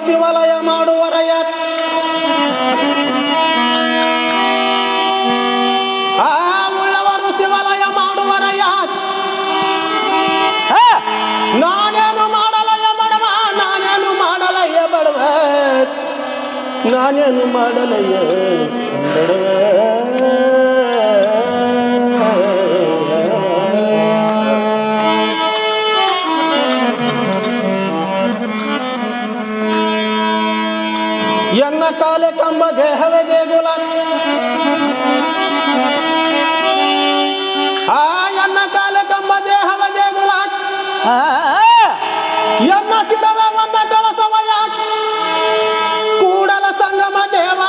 ಶಿವಾಲಯ ಮಾಡುವರಯ್ಯ ಉಳ್ಳವರು ಶಿವಾಲಯ ಮಾಡುವರಯ್ಯ ನಾನೇನು ಮಾಡಲಯ್ಯ ಬಡವ ನಾನೇನು ಮಾಡಲಯ್ಯ ಬಡವ ನಾನೇನು ಮಾಡಲಯ್ಯ ಬಡವ ಎನ್ನ ಕಾಲೆ ಕಂಬ ದೇಹವೇ ದೇಗುಲ ಎನ್ನ ಕಾಲೆ ಕಂಬ ದೇಹವೇ ದೇಗುಲ ಎನ್ನ ಶಿರವೇ ಒಂದ ಕಳಸವಯ ಕೂಡಲ ಸಂಗಮ ದೇವ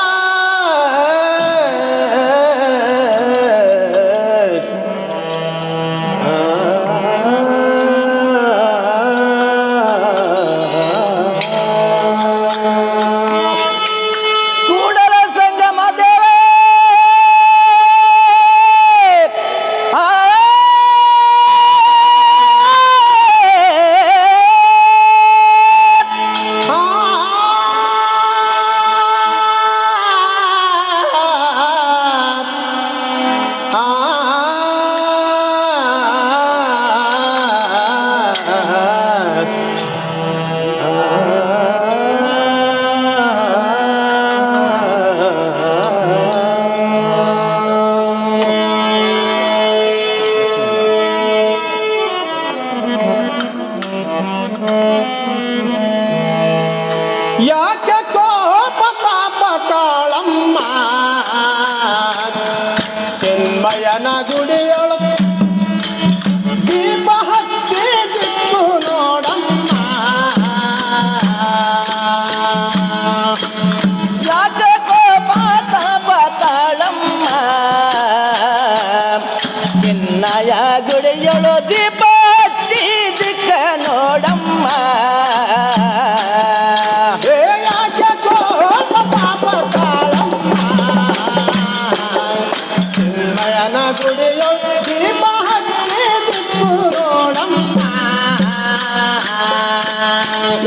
ಯಾಕೆ ಕೋಪ ತಾಪ ಕಾಳಮ್ಮ ಚಿನ್ಮಯನ ಗುಡಿಯೊಳು ದೀಪ ಹಚ್ಚಿ ದಿಕ್ಕು ನೋಡಮ್ಮ ಯಾಕೆ ಕೋಪ ತಾಪ ಕಾಳಮ್ಮ ಚಿನ್ನಯ ಗುಡಿಯೊಳು ದೀಪ ಹಚ್ಚಿ ದಿಕ್ಕ ನೋಡಮ್ಮ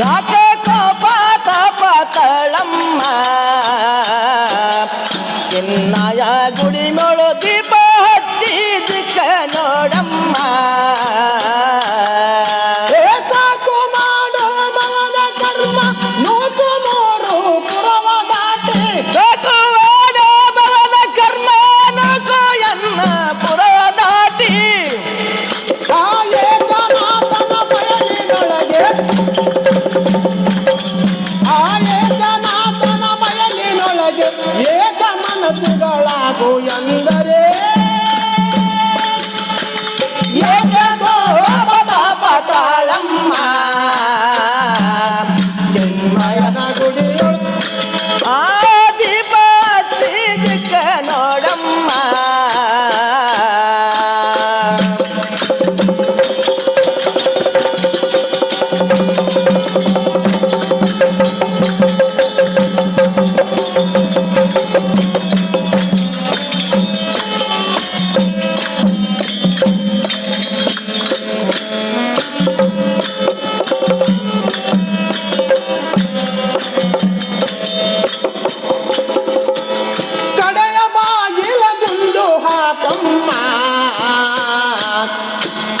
ಯಾಕೆ ಕೋಪ ತಾಪ ತಾಳಮ್ಮ ಚಿನ್ನಯ ಗುಡಿ ಮೊಳು ದೀಪ ಹಚ್ಚಿ ದಿಕ್ಕ ನೋಡಮ್ಮ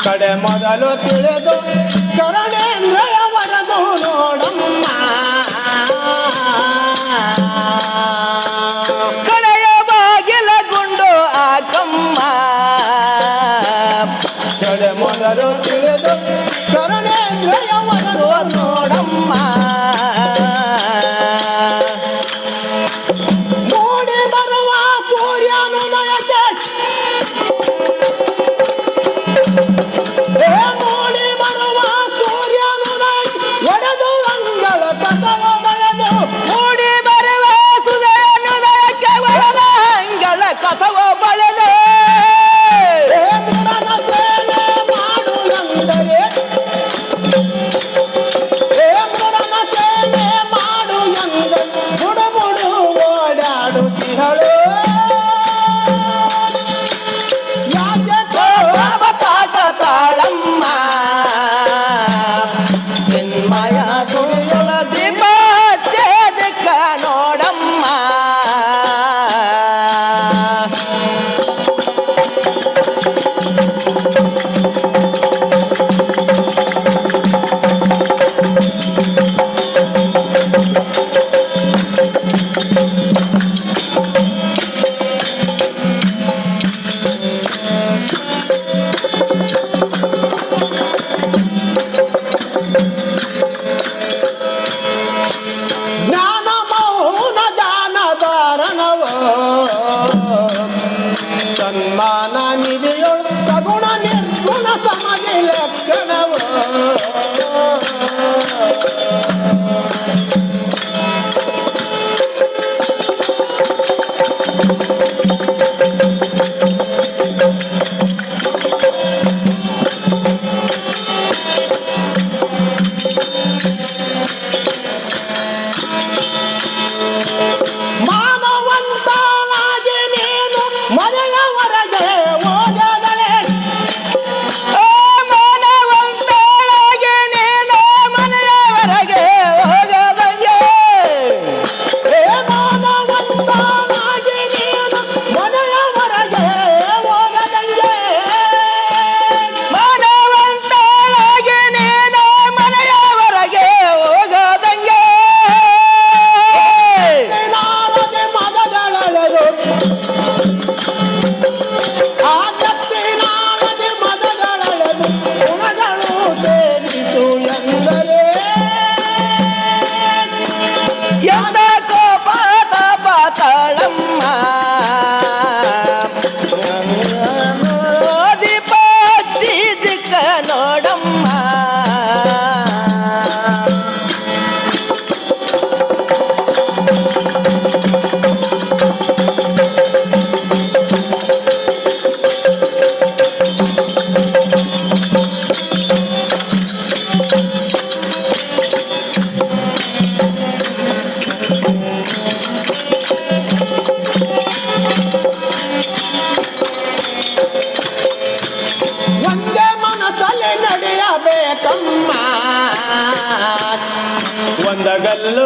ಕಡೆ ಮೊದಲು ತಿಳಿದು ಕರುಣೇಂದ್ರಯ ವರದು ನೋಡಮ್ಮ ಕಡೆಯ ಬಾಗಿಲ ಗುಂಡು ಆಕಮ್ಮ ಕಡೆ ಮೊದಲು ತಿಳಿದು ಕರುಣೇಂದ್ರಯ ವರದು ನೋಡಮ್ಮ ಮೂಡಿ ಬರುವ ಸೂರ್ಯನುದಯಕ್ಕೆ ಮೂಡಿ ಬರುವ ಸೂರ್ಯನುದಯಕ್ಕೆ ಒಡೆದು ಅಂಗಳ ಕಸವ ಬಳೆದು ಮೂಡಿ ಬರುವ ಸುದಯನುದಯಕ್ಕೆ ಒಳದ ಅಂಗಳ ಕಸವ ಬಳೆದು ಮುರನ ಸೇವೆ ಮಾಡು ಎಂದರೆ ಮುರನ ಸೇವೆ ಮಾಡು ಎಂದರೆ ಬುಡು ಬುಡು ಓಡಾಡುತ್ತಿಹಳು ಯಾಕೆ ತಾಟ ತಾಳಮ್ಮ ಚಿನ್ಮಯ ಗುಡಿಯೊಳ ದೀಪ ಛೇದಕ ನೋಡಮ್ಮ ಜ್ಞಾನ ಮೌನ ದಾನಧಾರಣವೋ ಸನ್ಮಾನ ನಿಧಿಯೊಳು ಸಗುಣ ನಿರ್ಗುಣ ಸಮಾಧಿ ಲಕ್ಷಣವೋ ಮಾನವಂತಳಾಗಿ ನೀನು ಮನೆಯವರೆಗೆ ಹೋಗದಳೆ ಮಾನವಂತಳಾಗಿ ನೀನು ಮನೆಯವರೆಗೆ ಹೋಗದಂಗೆ ಮಾನವಂತಳಾಗಿ ನೀನು ಮನೆಯವರೆಗೆ ಹೋಗದಂಗೆ ಮಾನವಂತಳಾಗಿ ನೀನು ಮನೆಯವರೆಗೆ ಹೋಗದಂಗೆ ನಾಳದೆ ಮದಗಳೆಳೆದು ಆ ಕತ್ತಿನಾಳದೆ ಮದಗಳೆಳೆದು ಗುಣಗಳು ತೇರಿಸು ಎಂದರೆ ಎಂದ ಕೋಪ ತಪ ತಾಳಮ್ಮ ದೀಪ ಚಿದಿಕ ನೋಡಮ್ಮ ಒಂದೇ ಮನಸ್ಸಲ್ಲಿ ನಡೆಯಬೇಕಮ್ಮ ಒಂದಗಲ್ಲು